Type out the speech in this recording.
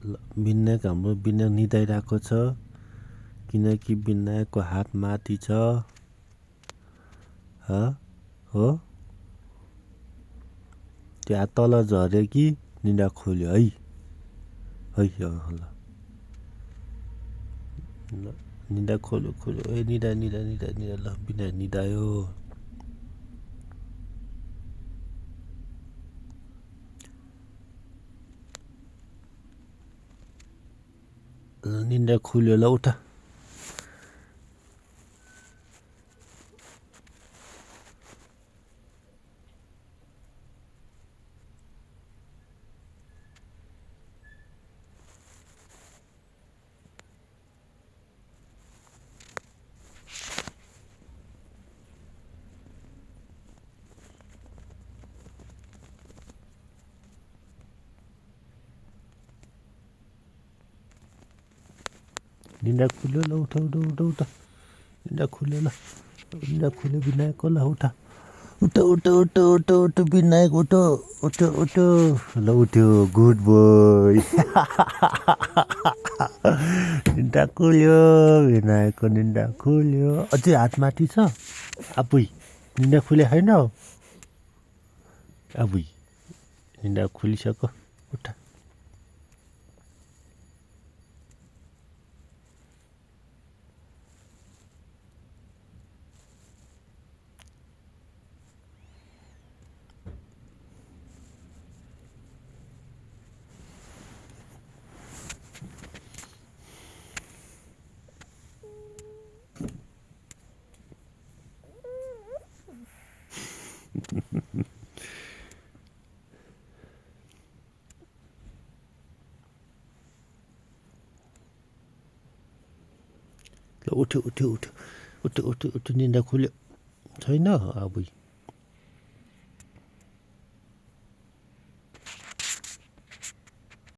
विनायक हाम्रो विनायक निदाइरहेको छ किनकि विनायकको हात माथि छ हो त्यो हात तल झर्यो कि निदा खोल्यो है ल निदा खोल्यो ए निदा ल विनायक निदायो निदा खुल्यो ल उठ निदा खुल्यो ल उठ निदा खुल्यो ल निदा खुल्यो विनायकको ल उठ विनायक उठ ल उठ्यो गुड बोय निदा खुल्यो विनायकको निदा खुल्यो अझै हात माथि छ आपुई निदा खुले छैन आपुई निदा खुलिसक्यो उठ ल उठ्यो निदा खुल्यो छैन आबुई